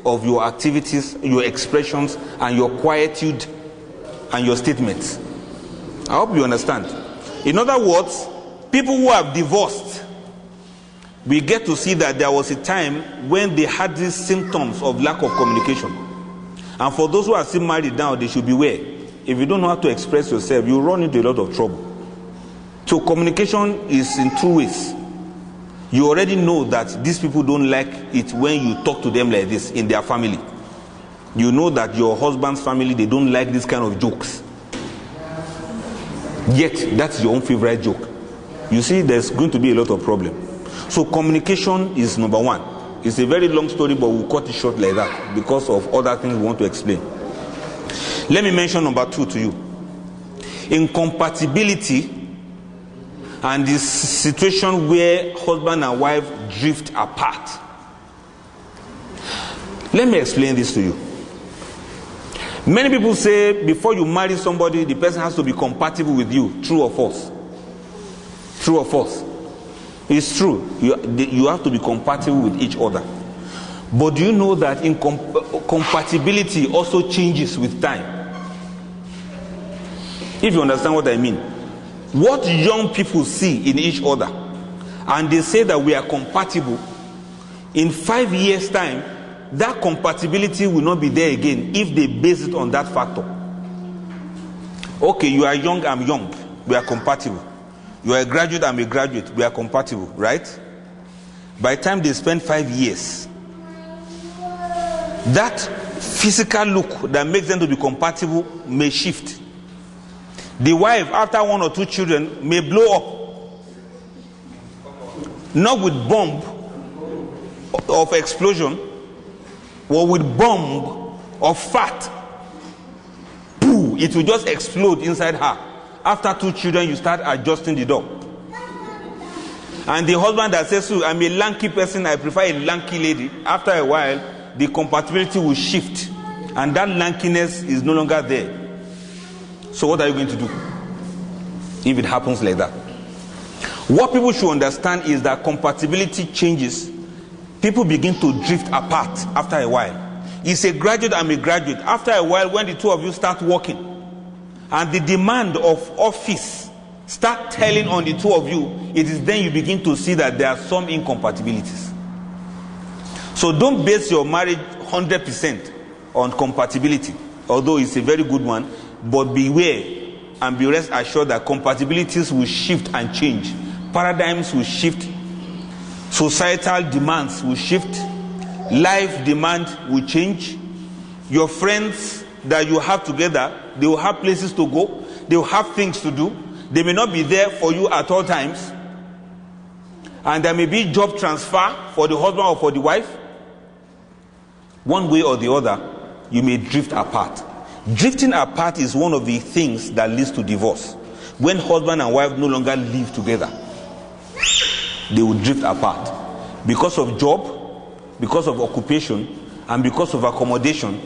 of your activities, your expressions, and your quietude and your statements. I hope you understand. In other words, people who have divorced, we get to see that there was a time when they had these symptoms of lack of communication. And for those who are still married now, they should beware. If you don't know how to express yourself, you run into a lot of trouble. So communication is in two ways. You already know that these people don't like it when you talk to them like this in their family. You know that your husband's family, they don't like this kind of jokes. Yet, that's your own favorite joke. You see, there's going to be a lot of problem. So communication is number one. It's a very long story, but we'll cut it short like that because of other things we want to explain. Let me mention number two to you. Incompatibility and this situation where husband and wife drift apart. Let me explain this to you. Many people say before you marry somebody, the person has to be compatible with you. True or false? True or false? It's true. You have to be compatible with each other. But do you know that compatibility also changes with time? If you understand what I mean. What young people see in each other, and they say that we are compatible, in 5 years' time, that compatibility will not be there again if they base it on that factor. Okay, you are young, I'm young, we are compatible. You are a graduate, I'm a graduate, we are compatible, right? By the time they spend 5 years, that physical look that makes them to be compatible may shift. The wife, after 1 or 2 children, may blow up. Not with bomb of explosion, or with bomb of fat. Pooh, it will just explode inside her. After 2 children, you start adjusting the door. And the husband that says, so, I'm a lanky person, I prefer a lanky lady. After a while, the compatibility will shift. And that lankiness is no longer there. So what are you going to do if it happens like that? What people should understand is that compatibility changes. People begin to drift apart after a while. It's a graduate, I'm a graduate. After a while, when the two of you start working, and the demand of office start telling on the two of you, it is then you begin to see that there are some incompatibilities. So don't base your marriage 100% on compatibility, although it's a very good one. But beware and be rest assured that compatibilities will shift and change. Paradigms will shift. Societal demands will shift. Life demand will change. Your friends that you have together, they will have places to go. They will have things to do. They may not be there for you at all times. And there may be job transfer for the husband or for the wife. One way or the other, you may drift apart. Drifting apart is one of the things that leads to divorce. When husband and wife no longer live together, they will drift apart because of job, because of occupation, and because of accommodation.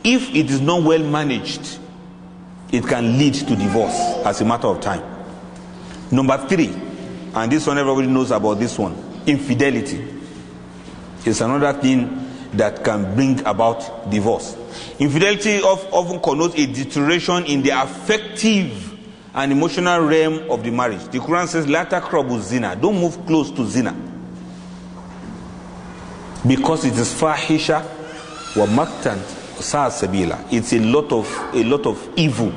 If it is not well managed, it can lead to divorce as a matter of time. Number 3, and this one everybody knows about this one, infidelity is another thing that can bring about divorce. Infidelity often connotes a deterioration in the affective and emotional realm of the marriage. The Quran says, "La taqrabu zina." Don't move close to zina, because it is fahisha wa maktan sa'a sabila. It's a lot of evil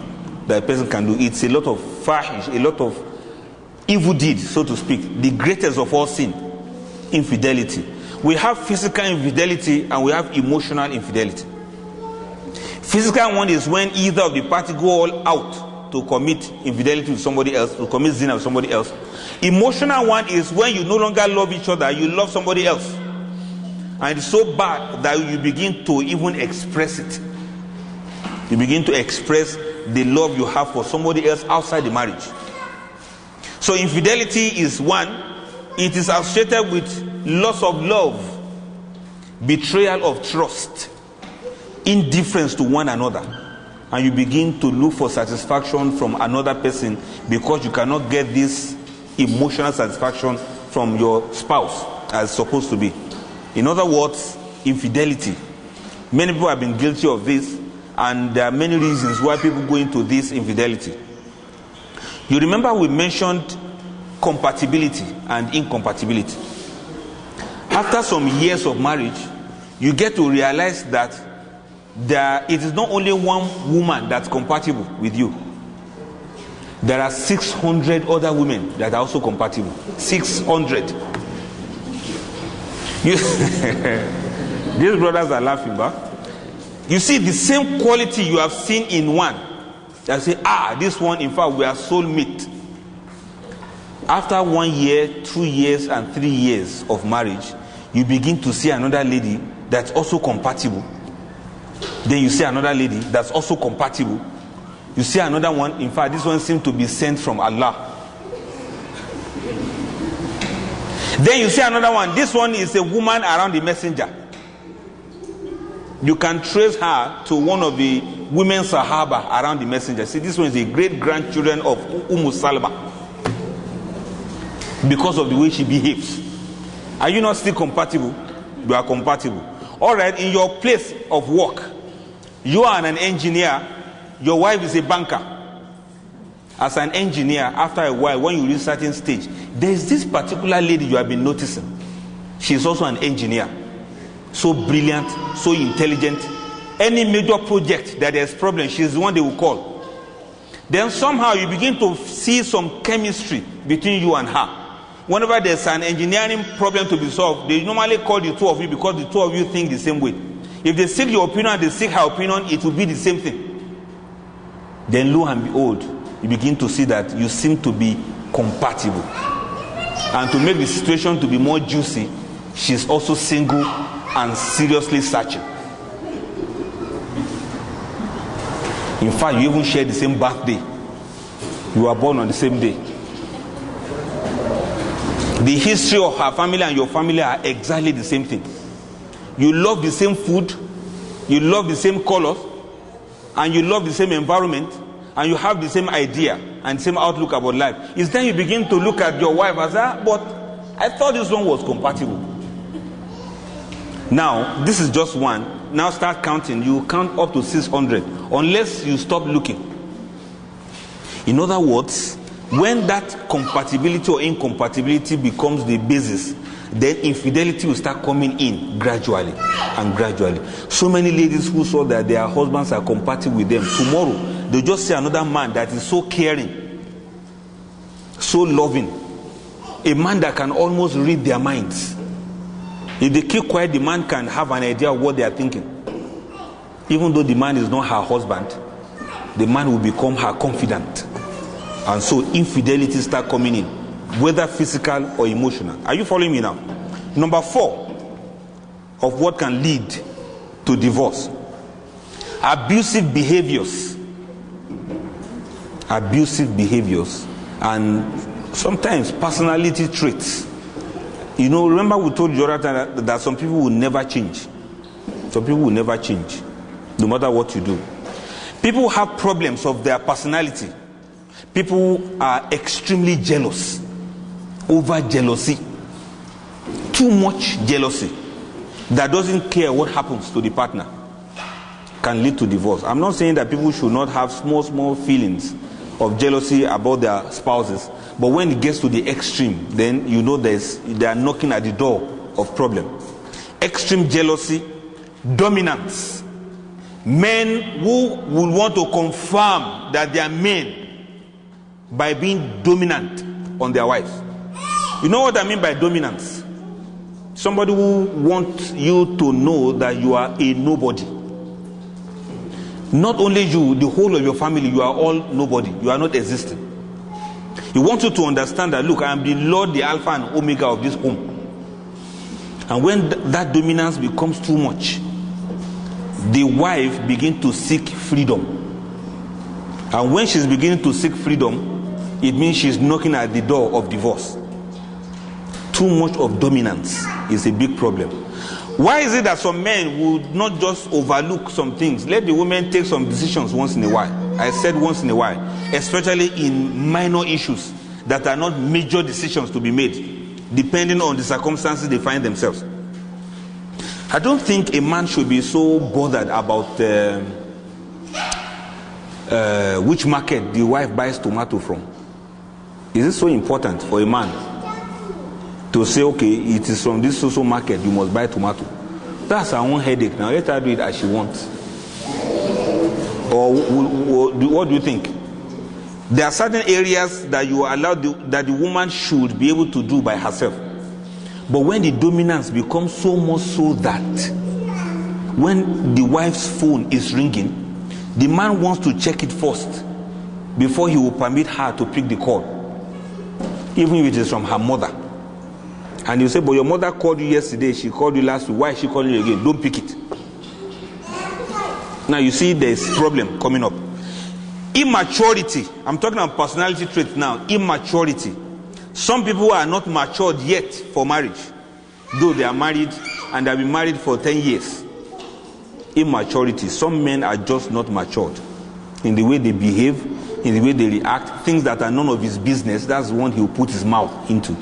that a person can do. It's a lot of fahish, a lot of evil deeds, so to speak. The greatest of all sin, infidelity. We have physical infidelity and we have emotional infidelity. Physical one is when either of the party go all out to commit infidelity with somebody else, to commit zina with somebody else. Emotional one is when you no longer love each other, you love somebody else. And it's so bad that you begin to even express it. You begin to express the love you have for somebody else outside the marriage. So infidelity is one. It is associated with loss of love, betrayal of trust, indifference to one another, and you begin to look for satisfaction from another person because you cannot get this emotional satisfaction from your spouse as supposed to be. In other words, infidelity Many people have been guilty of this, and there are many reasons why people go into this infidelity. You remember we mentioned compatibility and incompatibility. After some years of marriage, you get to realize that it is not only one woman that's compatible with you. There are 600 other women that are also compatible. 600. These brothers are laughing, but you see the same quality you have seen in one. They say, this one, in fact, we are soulmate. After 1 year, 2 years, and 3 years of marriage, you begin to see another lady that's also compatible. Then you see another lady that's also compatible. You see another one. In fact, this one seems to be sent from Allah. Then you see another one. This one is a woman around the messenger. You can trace her to one of the women Sahaba around the messenger. See, this one is a great grandchildren of Salma, because of the way she behaves. Are you not still compatible? You are compatible. All right, in your place of work, you are an engineer, your wife is a banker. As an engineer, after a while, when you reach a certain stage, there is this particular lady you have been noticing. She is also an engineer. So brilliant, so intelligent. Any major project that there's problem, she's the one they will call. Then somehow you begin to see some chemistry between you and her. Whenever there's an engineering problem to be solved, they normally call the two of you because the two of you think the same way. If they seek your opinion and they seek her opinion, it will be the same thing. Then lo and behold, you begin to see that you seem to be compatible. And to make the situation to be more juicy, she's also single and seriously searching. In fact, you even share the same birthday. You were born on the same day. The history of her family and your family are exactly the same thing. You love the same food, you love the same colors, and you love the same environment, and you have the same idea and same outlook about life. It's then you begin to look at your wife as but I thought this one was compatible. Now, this is just one. Now start counting. You count up to 600 unless you stop looking. In other words, when that compatibility or incompatibility becomes the basis, then infidelity will start coming in gradually and gradually. So many ladies who saw that their husbands are compatible with them, tomorrow they just see another man that is so caring, so loving, a man that can almost read their minds. If they keep quiet, the man can have an idea of what they are thinking. Even though the man is not her husband, the man will become her confidant. And so infidelity start coming in, whether physical or emotional. Are you following me now? Number 4 of what can lead to divorce: abusive behaviors. Abusive behaviors and sometimes personality traits. You know, remember we told you that some people will never change. Some people will never change, no matter what you do. People have problems of their personality. People are extremely jealous, over jealousy, too much jealousy that doesn't care what happens to the partner can lead to divorce. I'm not saying that people should not have small feelings of jealousy about their spouses, but when it gets to the extreme, then you know they are knocking at the door of problem. Extreme jealousy, dominance. Men who will want to confirm that they are men by being dominant on their wives. You know what I mean by dominance? Somebody who wants you to know that you are a nobody. Not only you, the whole of your family, you are all nobody. You are not existing. He wants you to understand that, look, I am the Lord, the Alpha and Omega of this home. And when that dominance becomes too much, the wife begins to seek freedom. And when she's beginning to seek freedom, it means she's knocking at the door of divorce. Too much of dominance is a big problem. Why is it that some men would not just overlook some things? Let the women take some decisions once in a while. I said once in a while, especially in minor issues that are not major decisions to be made, depending on the circumstances they find themselves. I don't think a man should be so bothered about which market the wife buys tomato from. Is it so important for a man to say, okay, it is from this social market, you must buy tomato? That's her own headache now. Let her do it as she wants. Or what do you think? There are certain areas that you are allowed that the woman should be able to do by herself. But when the dominance becomes so much so that when the wife's phone is ringing, the man wants to check it first before he will permit her to pick the call, even if it is from her mother. And you say, but your mother called you yesterday, she called you last week, why is she calling you again? Don't pick it. Now you see there's problem coming up. Immaturity. I'm talking about personality traits now. Immaturity. Some people are not matured yet for marriage, though they are married and have been married for 10 years. Immaturity. Some men are just not matured in the way they behave, in the way they react. Things that are none of his business, that's the one he will put his mouth into.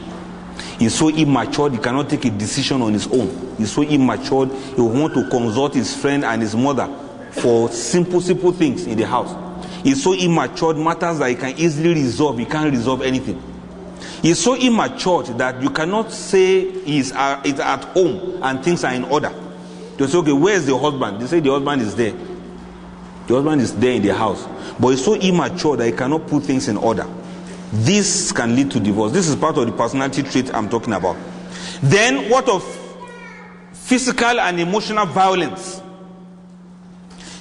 He's so immature, he cannot take a decision on his own. He's so immature, he will want to consult his friend and his mother for simple things in the house. He's so immature, matters that he can easily resolve, he can't resolve anything. He's so immature that you cannot say it's at home and things are in order. You say, okay, where is the husband? They say the husband is there. The husband is there in the house. But he's so immature that he cannot put things in order. This can lead to divorce. This is part of the personality trait I'm talking about. Then what of physical and emotional violence?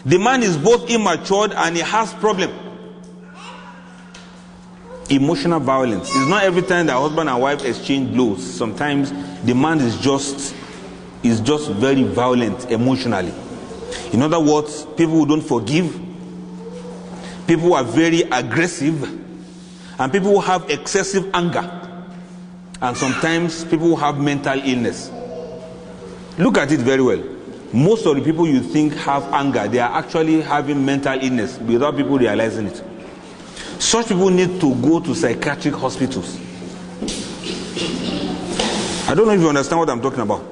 The man is both immature and he has problem. Emotional violence. It's not every time that husband and wife exchange blows. Sometimes the man is just very violent emotionally. In other words, people who don't forgive, people who are very aggressive, and people who have excessive anger, and sometimes people who have mental illness. Look at it very well. Most of the people you think have anger, they are actually having mental illness without people realizing it. Such people need to go to psychiatric hospitals. I don't know if you understand what I'm talking about.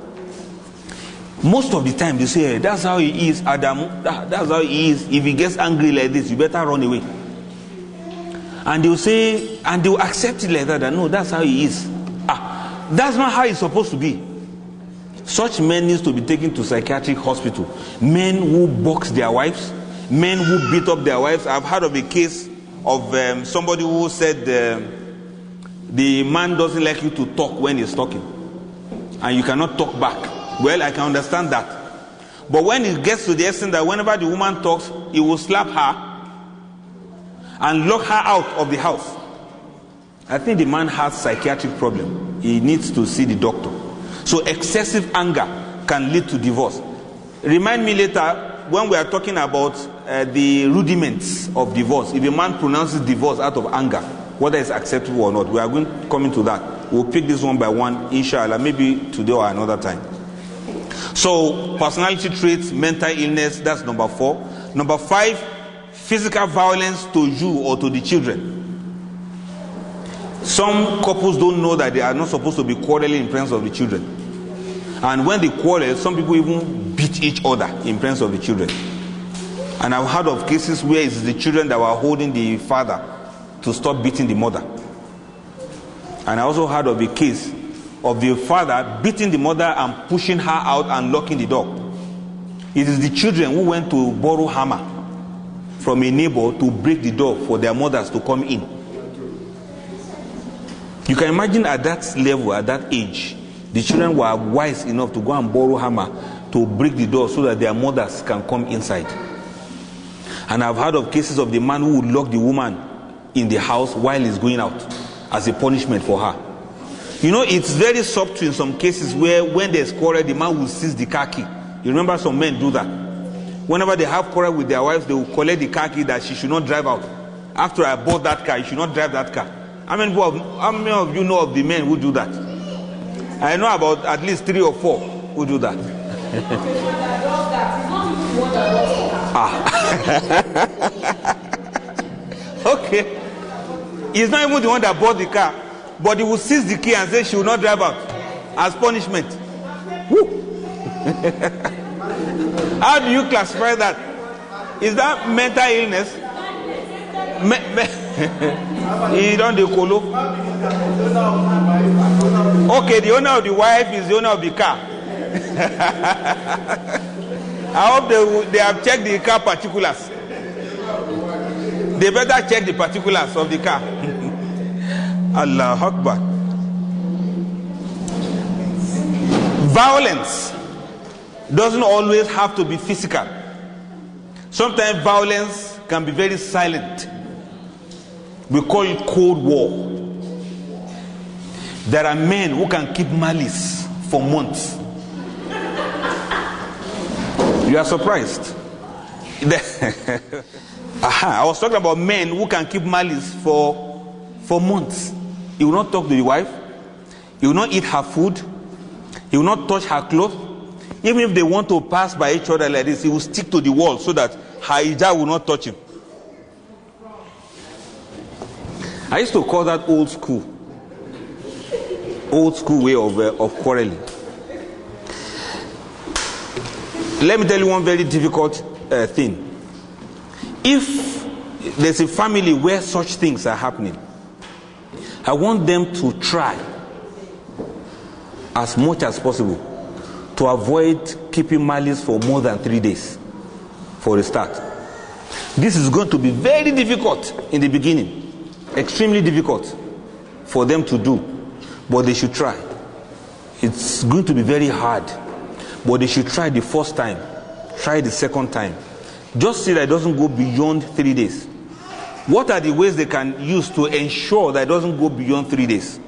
Most of the time they say, hey, that's how he is, Adam. That's how he is. If he gets angry like this, you better run away. And they'll say, and they'll accept it like that, that no, that's how he is. That's not how he's supposed to be. Such men needs to be taken to psychiatric hospital. Men who box their wives, men who beat up their wives. I've heard of a case of somebody who said the man doesn't like you to talk when he's talking, and you cannot talk back. Well, I can understand that. But when it gets to the extent that whenever the woman talks, he will slap her and lock her out of the house, I think the man has psychiatric problem. He needs to see the doctor. So excessive anger can lead to divorce. Remind me later when we are talking about the rudiments of divorce. If a man pronounces divorce out of anger, whether it's acceptable or not, we are going to come into that. We'll pick this one by one, inshallah, maybe today or another time. So personality traits, mental illness, that's number 4. Number 5, physical violence to you or to the children. Some couples don't know that they are not supposed to be quarreling in presence of the children. And when they quarrel, some people even beat each other in presence of the children. And I've heard of cases where it's the children that were holding the father to stop beating the mother. And I also heard of a case of the father beating the mother and pushing her out and locking the door. It is the children who went to borrow hammer from a neighbor to break the door for their mothers to come in. You can imagine at that level, at that age, the children were wise enough to go and borrow hammer to break the door so that their mothers can come inside. And I've heard of cases of the man who would lock the woman in the house while he's going out as a punishment for her. You know, it's very subtle in some cases where when there's quarrel, the man will seize the car key. You remember some men do that. Whenever they have quarrel with their wives, they will collect the car key that she should not drive out. After I bought that car, you should not drive that car. How many of you know of the men who do that? I know about at least 3 or 4 who do that. Okay. He's not even the one that bought the car, but he will seize the key and say she will not drive out as punishment. Woo. How do you classify that? Is that mental illness? He don't do colo. Okay, the owner of the wife is the owner of the car. I hope they have checked the car particulars. They better check the particulars of the car. Allah Akbar. Violence doesn't always have to be physical. Sometimes violence can be very silent. We call it Cold War. There are men who can keep malice for months. You are surprised. I was talking about men who can keep malice for months. He will not talk to the wife. He will not eat her food. He will not touch her clothes. Even if they want to pass by each other like this, he will stick to the wall so that her hijab will not touch him. I used to call that old school way of quarreling. Let me tell you one very difficult thing. If there's a family where such things are happening, I want them to try as much as possible to avoid keeping malice for more than 3 days for a start. This is going to be very difficult in the beginning, extremely difficult for them to do, but they should try. It's going to be very hard, but they should try the first time, try the second time. Just see that it doesn't go beyond 3 days. What are the ways they can use to ensure that it doesn't go beyond 3 days?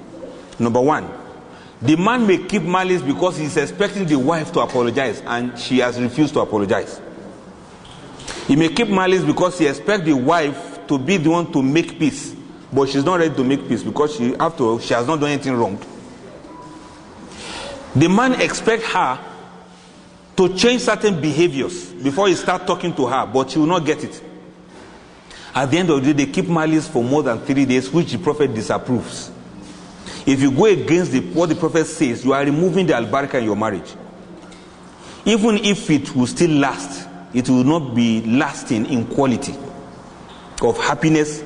Number one, the man may keep malice because he's expecting the wife to apologize and she has refused to apologize. He may keep malice because he expects the wife to be the one to make peace, but she's not ready to make peace because she has not done anything wrong. The man expects her to change certain behaviors before he starts talking to her, but she will not get it. At the end of the day, they keep malice for more than 3 days, which the prophet disapproves. If you go against what the prophet says, you are removing the al-barakah in your marriage. Even if it will still last, it will not be lasting in quality of happiness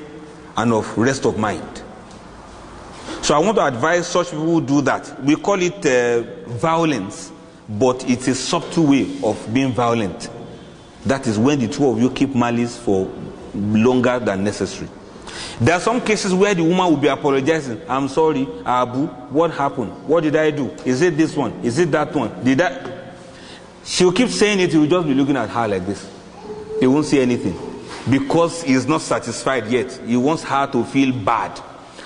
and of rest of mind. So I want to advise such people who do that. We call it violence, but it's a subtle way of being violent. That is when the two of you keep malice for longer than necessary. There are some cases where the woman will be apologizing. I'm sorry, Abu, what happened? What did I do? Is it this one? Is it that one? She'll keep saying it, he will just be looking at her like this. He won't say anything. Because he is not satisfied yet. He wants her to feel bad.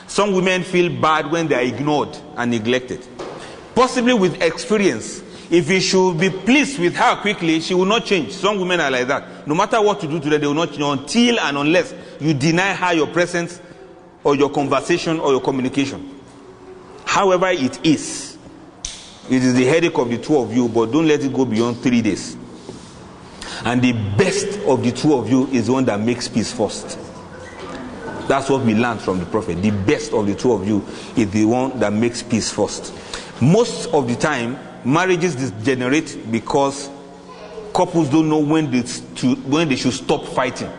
Some women feel bad when they are ignored and neglected. Possibly with experience. If he should be pleased with her quickly, she will not change. Some women are like that. No matter what you do to them, they will not change until and unless you deny her your presence or your conversation or your communication. However it is the headache of the two of you, but don't let it go beyond 3 days. And the best of the two of you is the one that makes peace first. That's what we learned from the prophet. The best of the two of you is the one that makes peace first. Most of the time, marriages degenerate because couples don't know when they should stop fighting.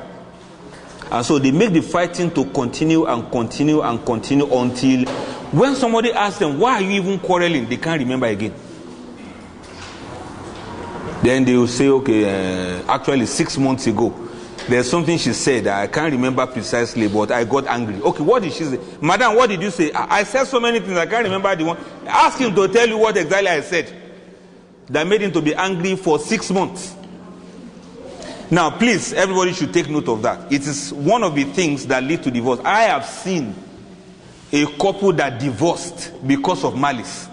And so they make the fighting to continue and continue and continue until when somebody asks them, why are you even quarreling? They can't remember again. Then they will say, okay, actually 6 months ago, there's something she said that I can't remember precisely, but I got angry. Okay, what did she say? Madam, what did you say? I said so many things, I can't remember the one. Ask him to tell you what exactly I said. That made him to be angry for 6 months. Now, please, everybody should take note of that. It is one of the things that lead to divorce. I have seen a couple that divorced because of malice.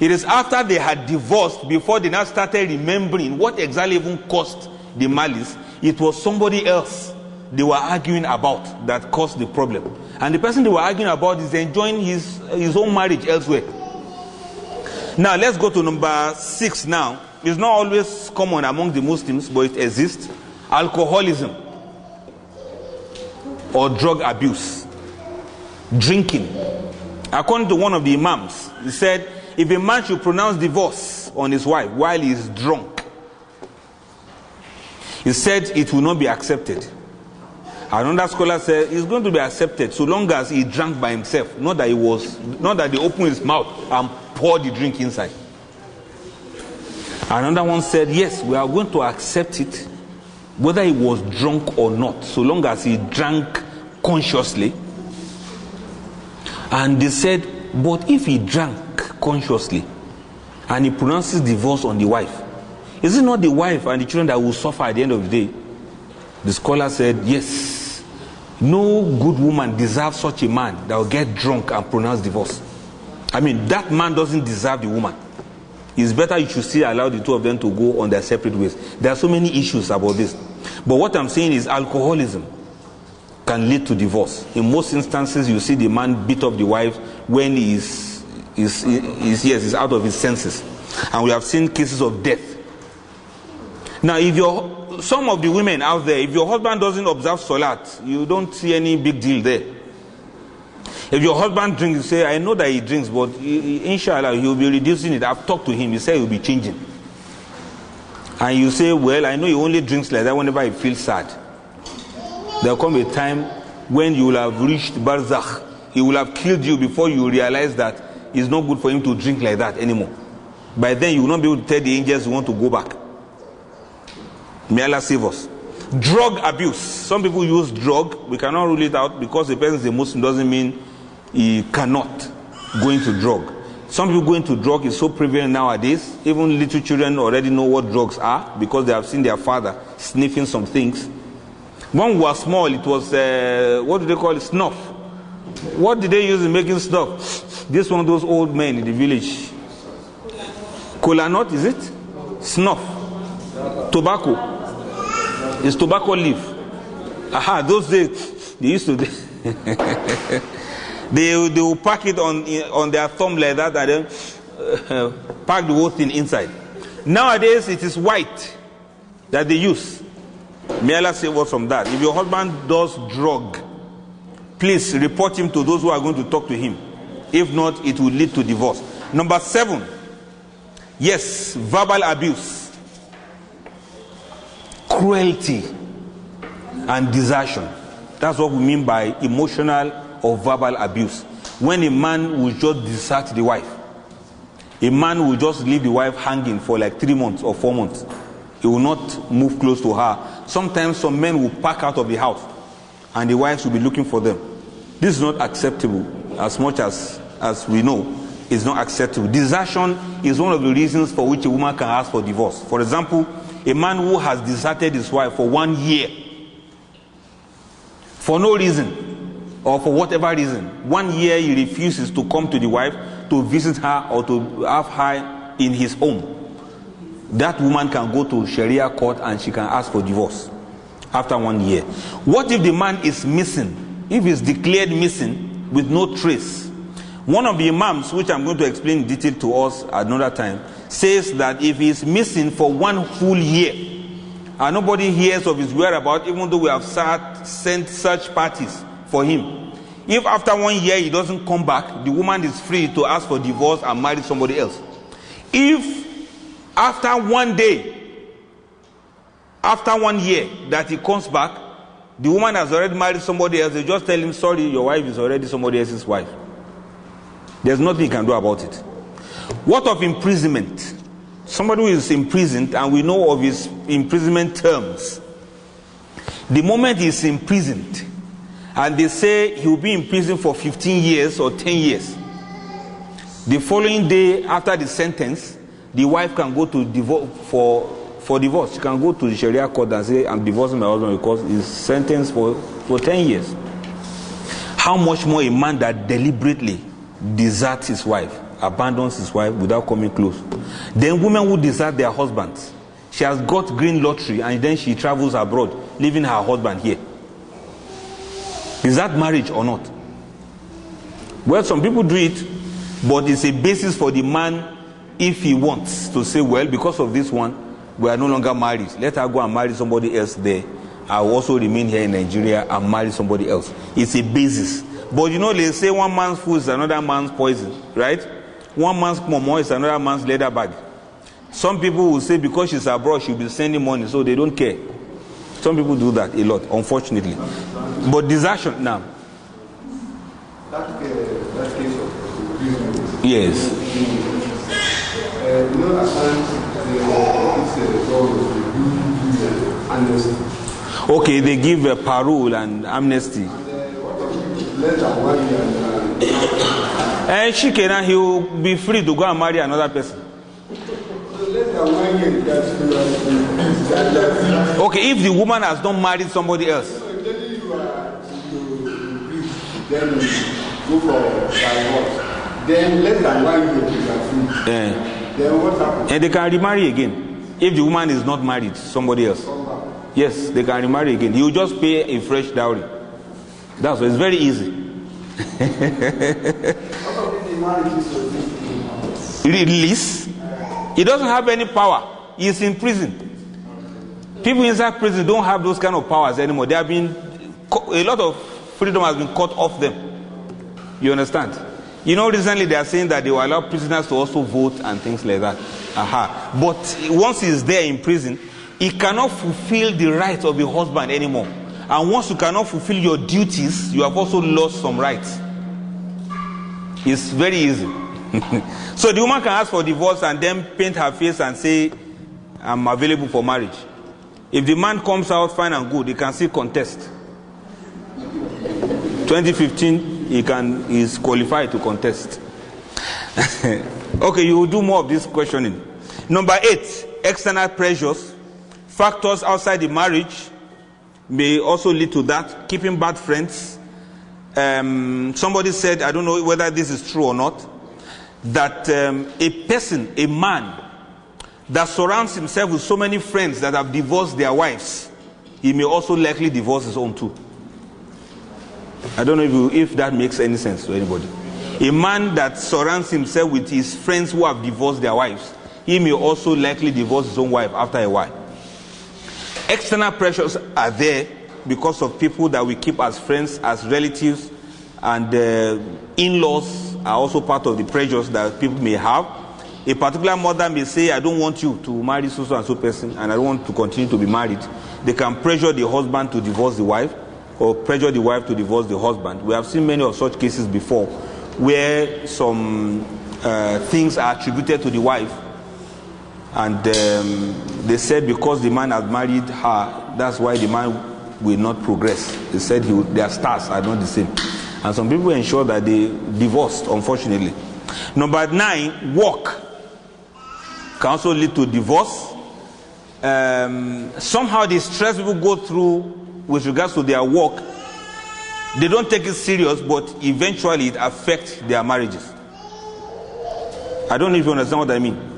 It is after they had divorced, before they now started remembering what exactly even caused the malice. It was somebody else they were arguing about that caused the problem. And the person they were arguing about is enjoying his own marriage elsewhere. Now, let's go to number 6 now. It's not always common among the Muslims, but it exists. Alcoholism or drug abuse. Drinking. According to one of the imams, he said, if a man should pronounce divorce on his wife while he is drunk, he said it will not be accepted. Another scholar said it's going to be accepted so long as he drank by himself, not that they opened his mouth and poured the drink inside. Another one said, yes, we are going to accept it whether he was drunk or not, so long as he drank consciously. And they said, but if he drank consciously and he pronounces divorce on the wife, is it not the wife and the children that will suffer at the end of the day? The scholar said, yes. No good woman deserves such a man that will get drunk and pronounce divorce. I mean, that man doesn't deserve the woman. It's better you should still allow the two of them to go on their separate ways. There are so many issues about this. But what I'm saying is alcoholism can lead to divorce. In most instances, you see the man beat up the wife when he is out of his senses. And we have seen cases of death. Now, some of the women out there, if your husband doesn't observe Salat, you don't see any big deal there. If your husband drinks, you say, I know that he drinks, but inshallah, he will be reducing it. I've talked to him, he said he will be changing. And you say, well, I know he only drinks like that whenever he feels sad. There will come a time when you will have reached barzakh. He will have killed you before you realize that it's not good for him to drink like that anymore. By then, you will not be able to tell the angels you want to go back. May Allah save us. Drug abuse. Some people use drug. We cannot rule it out because the person is a Muslim doesn't mean he cannot go into drug. Some people go into drug is so prevalent nowadays. Even little children already know what drugs are because they have seen their father sniffing some things. When we were small, it was, what do they call it? Snuff. What did they use in making snuff? This one of those old men in the village. Kola nut, is it? Snuff. Tobacco. It's tobacco leaf. Aha, those days, they used to... they will pack it on their thumb like that and then pack the whole thing inside. Nowadays, it is white that they use. May Allah save us from that. If your husband does drug, please report him to those who are going to talk to him. If not, it will lead to divorce. Number 7. Yes, verbal abuse. Cruelty and desertion. That's what we mean by emotional or verbal abuse. When a man will just desert the wife, a man will just leave the wife hanging for like 3 months or 4 months. He will not move close to her. Sometimes some men will pack out of the house and the wives will be looking for them. This is not acceptable. As much as we know, it's not acceptable. Desertion is one of the reasons for which a woman can ask for divorce. For example, a man who has deserted his wife for 1 year for no reason or for whatever reason. 1 year he refuses to come to the wife to visit her or to have her in his home. That woman can go to Sharia court and she can ask for divorce after 1 year. What if the man is missing? If he's declared missing with no trace. One of the imams, which I'm going to explain in detail to us another time, says that if he is missing for 1 full year and nobody hears of his whereabouts, even though we have sent search parties for him, if after 1 year he doesn't come back, the woman is free to ask for divorce and marry somebody else. If after 1 day, after 1 year that he comes back, the woman has already married somebody else, they just tell him, sorry, your wife is already somebody else's wife. There's nothing he can do about it. What of imprisonment? Somebody who is imprisoned and we know of his imprisonment terms. The moment he is imprisoned and they say he will be in prison for 15 years or 10 years, the following day after the sentence, the wife can go to divorce for divorce. She can go to the Sharia court and say, I'm divorcing my husband because he's sentenced for 10 years. How much more a man that deliberately deserts his wife, abandons his wife without coming close. Then women who desert their husbands. She has got green lottery and then she travels abroad, leaving her husband here. Is that marriage or not? Well, some people do it, but it's a basis for the man if he wants to say, well, because of this one, we are no longer married. Let her go and marry somebody else there. I will also remain here in Nigeria and marry somebody else. It's a basis. But you know, they say one man's food is another man's poison, right? One man's momo is another man's leather bag. Some people will say because she's abroad, she'll be sending money, so they don't care. Some people do that a lot, unfortunately. But desertion now. That case of yes. You know, at times amnesty. Okay, they give a parole and amnesty. Less than 1 year. And she can, he will be free to go and marry another person. Less than 1 year, that's okay, if the woman has not married somebody else. So immediately you are then you go for divorce. Then less than 1 year you are free. Then what happens? And they can remarry again. If the woman is not married, somebody else. Yes, they can remarry again. You just pay a fresh dowry. That's why it's very easy. Release. He doesn't have any power. He is in prison. People inside prison don't have those kind of powers anymore. They have been, a lot of freedom has been cut off them. You understand? You know, recently they are saying that they will allow prisoners to also vote and things like that. But once he is there in prison, he cannot fulfill the rights of a husband anymore. And once you cannot fulfill your duties, you have also lost some rights. It's very easy. So the woman can ask for divorce and then paint her face and say, I'm available for marriage. If the man comes out fine and good, he can still contest. 2015, he is qualified to contest. Okay, you will do more of this questioning. Number 8, external pressures. Factors outside the marriage may also lead to that. Keeping bad friends. Somebody said, I don't know whether this is true or not, that a man that surrounds himself with so many friends that have divorced their wives, he may also likely divorce his own too. I don't know if that makes any sense to anybody. A man that surrounds himself with his friends who have divorced their wives, he may also likely divorce his own wife after a while. External pressures are there because of people that we keep as friends, as relatives, and in-laws are also part of the pressures that people may have. A particular mother may say, I don't want you to marry so and so person, and I don't want to continue to be married. They can pressure the husband to divorce the wife, or pressure the wife to divorce the husband. We have seen many of such cases before, where some things are attributed to the wife, and they said because the man has married her, that's why the man will not progress. They said their stars are not the same. And some people ensure that they divorced, unfortunately. Number 9, work can also lead to divorce. Somehow the stress people go through with regards to their work, they don't take it serious, but eventually it affects their marriages. I don't know if you understand what I mean.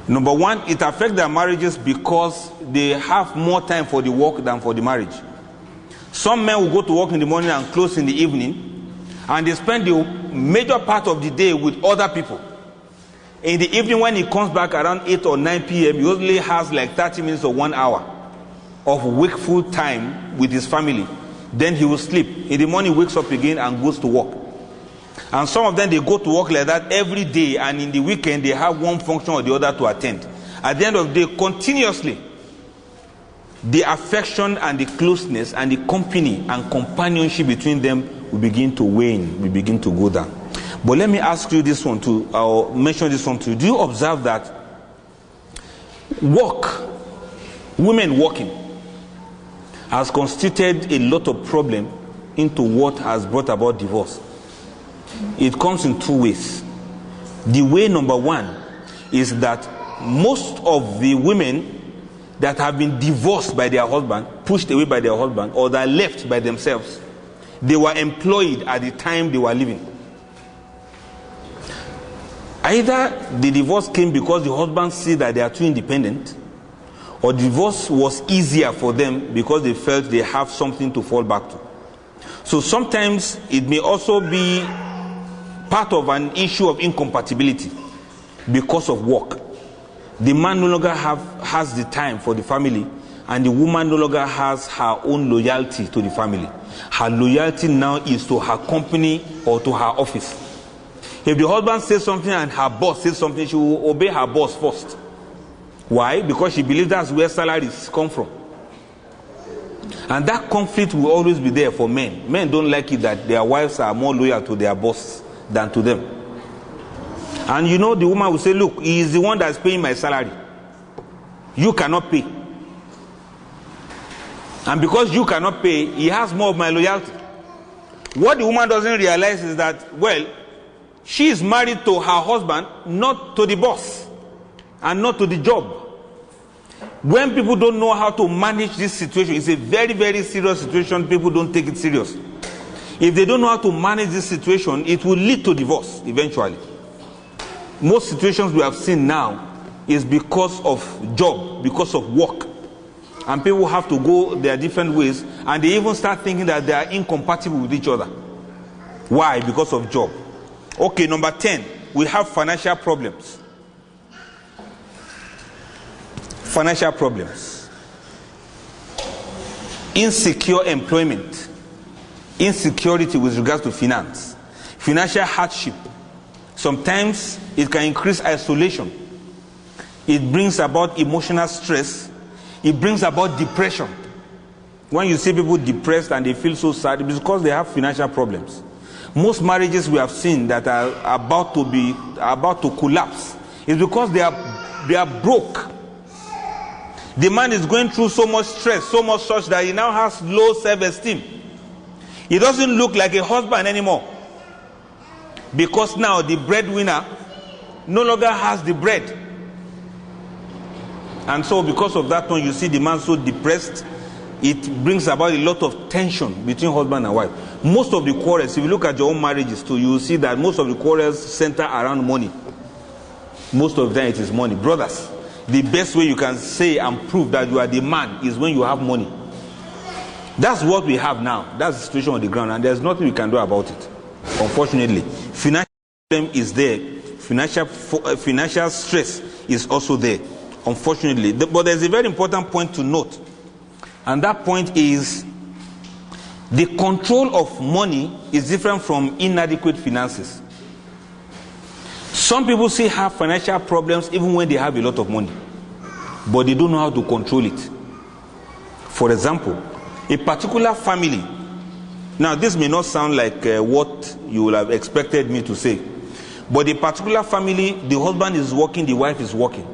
Number 1, it affects their marriages because they have more time for the work than for the marriage. Some men will go to work in the morning and close in the evening, and they spend the major part of the day with other people. In the evening, when he comes back around 8 or 9 p.m., he only has like 30 minutes or 1 hour of wakeful time with his family. Then he will sleep. In the morning, he wakes up again and goes to work. And some of them, they go to work like that every day, and in the weekend, they have one function or the other to attend. At the end of the day, continuously, the affection and the closeness and the company and companionship between them will begin to wane, will begin to go down. But let me ask you this one too, or mention this one too. Do you observe that women working, has constituted a lot of problem into what has brought about divorce? It comes in 2 ways. The way number 1 is that most of the women that have been divorced by their husband, pushed away by their husband, or that left by themselves, they were employed at the time they were living. Either the divorce came because the husband said that they are too independent, or divorce was easier for them because they felt they have something to fall back to. So sometimes it may also be part of an issue of incompatibility because of work. The man no longer has the time for the family, and the woman no longer has her own loyalty to the family. Her loyalty now is to her company or to her office. If the husband says something and her boss says something, she will obey her boss first. Why? Because she believes that's where salaries come from. And that conflict will always be there for men. Men don't like it that their wives are more loyal to their boss than to them. And you know, the woman will say, look, he is the one that's paying my salary. You cannot pay. And because you cannot pay, he has more of my loyalty. What the woman doesn't realize is that, well, she is married to her husband, not to the boss, and not to the job. When people don't know how to manage this situation, it's a very, very serious situation. People don't take it serious. If they don't know how to manage this situation, it will lead to divorce eventually. Most situations we have seen now is because of job, because of work. And people have to go their different ways, and they even start thinking that they are incompatible with each other. Why? Because of job. Okay, number 10, we have financial problems. Financial problems. Insecure employment. Insecurity with regards to finance. Financial hardship. Sometimes it can increase isolation. It brings about emotional stress. It brings about depression. When you see people depressed and they feel so sad, it's because they have financial problems. Most marriages we have seen that are about to collapse is because they are broke. The man is going through so much stress, so much such that he now has low self-esteem. He doesn't look like a husband anymore. Because now the breadwinner no longer has the bread. And so because of that one, you see the man so depressed, it brings about a lot of tension between husband and wife. Most of the quarrels, if you look at your own marriages too, you will see that most of the quarrels center around money. Most of them it is money. Brothers, the best way you can say and prove that you are the man is when you have money. That's what we have now. That's the situation on the ground, and there's nothing we can do about it. Unfortunately, financial problem is there. Financial stress is also there. Unfortunately, but there's a very important point to note, and that point is the control of money is different from inadequate finances. Some people still have financial problems even when they have a lot of money, but they don't know how to control it. For example, a particular family. Now, this may not sound like what you would have expected me to say, but a particular family, the husband is working, the wife is working.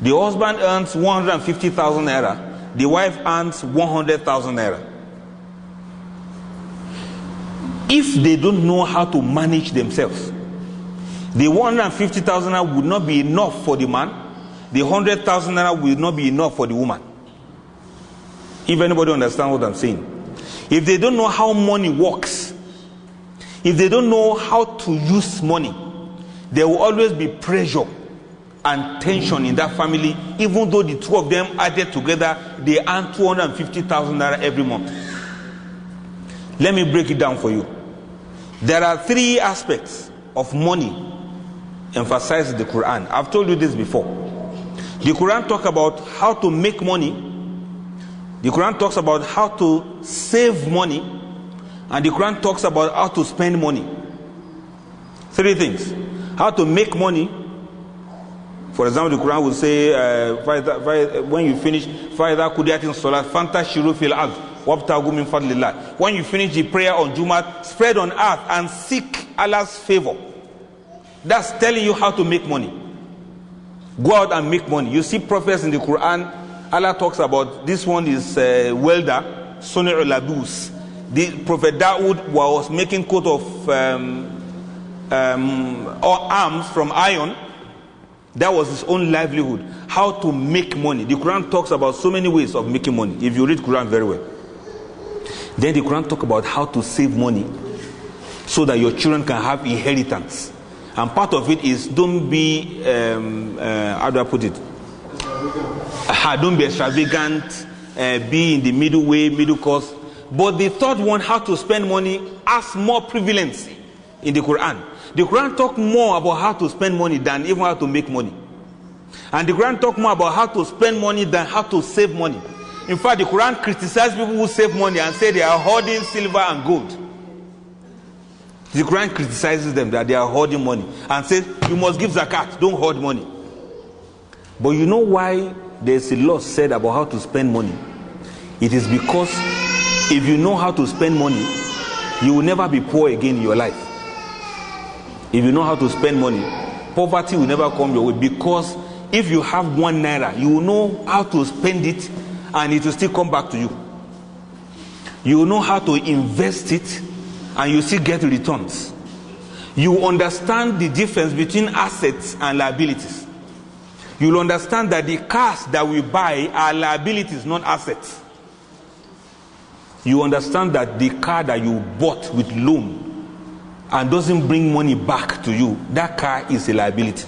The husband earns 150,000 naira, the wife earns 100,000 naira. If they don't know how to manage themselves, the 150,000 naira would not be enough for the man, the 100,000 naira will not be enough for the woman. If anybody understands what I'm saying. If they don't know how money works, if they don't know how to use money, there will always be pressure and tension in that family, even though the two of them added together, they earn 250,000 naira every month. Let me break it down for you. There are three aspects of money emphasized in the Quran. I've told you this before. The Quran talks about how to make money. The Quran talks about how to save money. And the Quran talks about how to spend money. Three things. How to make money. For example, the Quran will say, when you finish, when you finish the prayer on Jummah, spread on earth and seek Allah's favor. That's telling you how to make money. Go out and make money. You see prophets in the Quran, Allah talks about, this one is welder, Suni'ul Labus. The Prophet Dawood was making coat of arms from iron. That was his own livelihood. How to make money. The Quran talks about so many ways of making money, if you read Quran very well. Then the Quran talks about how to save money so that your children can have inheritance. And part of it is, don't be, how do I put it? Don't be extravagant, be in the middle way, middle course. But the third one, how to spend money, has more prevalence in the Quran. The Quran talks more about how to spend money than even how to make money. And the Quran talks more about how to spend money than how to save money. In fact, the Quran criticizes people who save money and say they are hoarding silver and gold. The Quran criticizes them that they are hoarding money and says, you must give zakat, don't hoard money. But you know why there's a law said about how to spend money? It is because if you know how to spend money, you will never be poor again in your life. If you know how to spend money, poverty will never come your way, because if you have 1 naira, you will know how to spend it and it will still come back to you. You will know how to invest it and you still get returns. You understand the difference between assets and liabilities. You will understand that the cars that we buy are liabilities, not assets. You understand that the car that you bought with loan and doesn't bring money back to you, that car is a liability.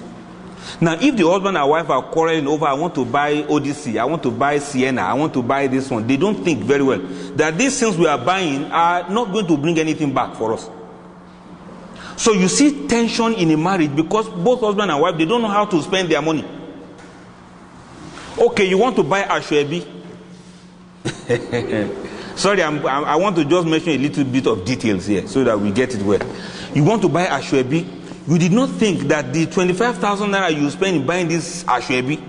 Now, if the husband and wife are quarreling over, I want to buy Odyssey, I want to buy Sienna, I want to buy this one, they don't think very well that these things we are buying are not going to bring anything back for us. So you see tension in a marriage because both husband and wife, they don't know how to spend their money. Okay, you want to buy Ashwebi. Sorry, I want to just mention a little bit of details here so that we get it well. You want to buy Ashwebi. You did not think that the 25,000 naira you spend in buying this Ashwebi,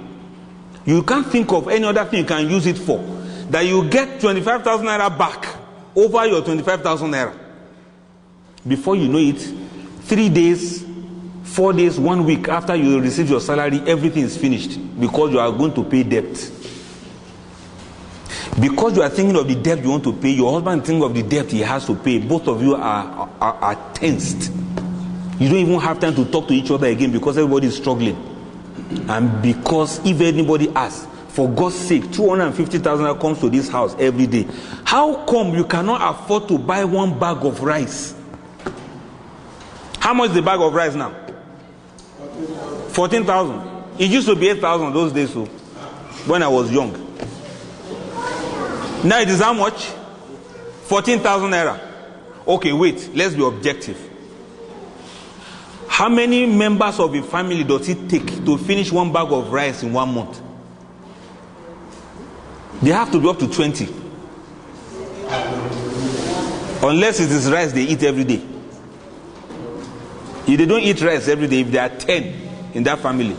you can't think of any other thing you can use it for, that you get 25,000 naira back over your 25,000 naira. Before you know it, 3 days, 4 days, 1 week after you receive your salary, everything is finished because you are going to pay debt. Because you are thinking of the debt you want to pay, your husband thinking of the debt he has to pay, both of you are tensed. You don't even have time to talk to each other again because everybody is struggling. And because if anybody asks, for God's sake, 250,000 comes to this house every day. How come you cannot afford to buy 1 bag of rice? How much is the bag of rice now? 14,000. It used to be 8,000 those days, so when I was young. Now it is how much? 14,000 naira. Okay, wait, let's be objective. How many members of a family does it take to finish 1 bag of rice in 1 month? They have to be up to 20. Unless it is rice they eat every day. If they don't eat rice every day, if there are 10 in that family,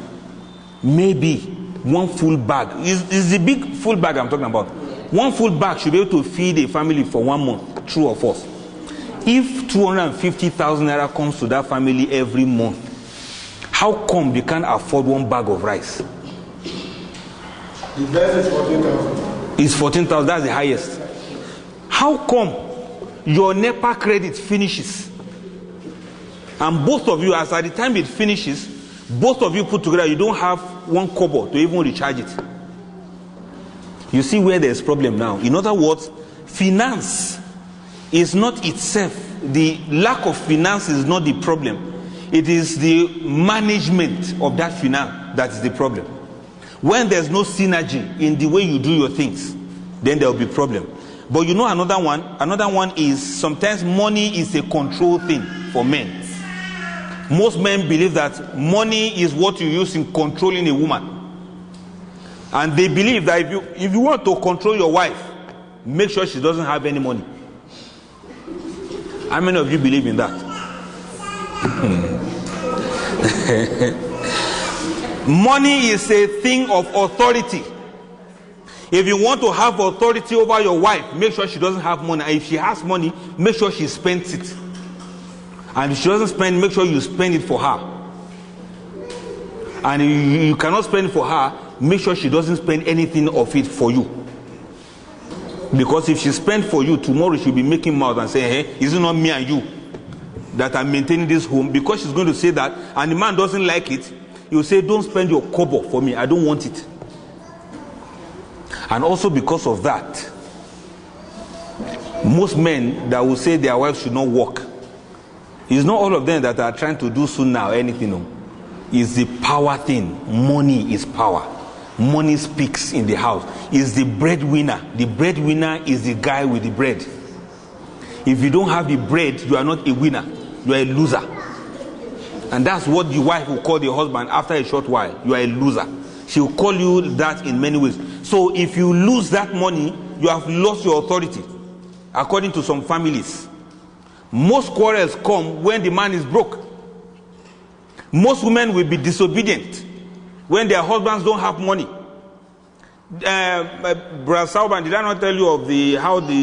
maybe 1 full bag. Is the big full bag I'm talking about. 1 full bag should be able to feed a family for 1 month, true or false. If 250,000 naira comes to that family every month, how come they can't afford 1 bag of rice? The best is 14,000. It's 14,000, that's the highest. How come your NEPA credit finishes and both of you, as at the time it finishes, both of you put together, you don't have 1 kobo to even recharge it? You see where there's problem now. In other words, finance is not itself, the lack of finance is not the problem. It is the management of that finance that is the problem. When there's no synergy in the way you do your things, then there will be problem. But you know another one is sometimes money is a control thing for men. Most men believe that money is what you use in controlling a woman. And they believe that if you want to control your wife, make sure she doesn't have any money. How many of you believe in that? Money is a thing of authority. If you want to have authority over your wife, make sure she doesn't have money. And if she has money, make sure she spends it. And if she doesn't spend, make sure you spend it for her. And if you cannot spend it for her, make sure she doesn't spend anything of it for you. Because if she spends for you, tomorrow she'll be making mouth and saying, hey, is it not me and you that are maintaining this home? Because she's going to say that, and the man doesn't like it, he'll say, don't spend your kobo for me, I don't want it. And also because of that, most men that will say their wives should not work, it's not all of them that are trying to do sunnah or anything. No. It's the power thing. Money is power. Money speaks in the house. Is the breadwinner. The breadwinner is the guy with the bread. If you don't have the bread, you are not a winner. You are a loser. And that's what the wife will call the husband after a short while. You are a loser. She will call you that in many ways. So if you lose that money, you have lost your authority. According to some families, most quarrels come when the man is broke. Most women will be disobedient when their husbands don't have money. Brother Sauban, did I not tell you of how the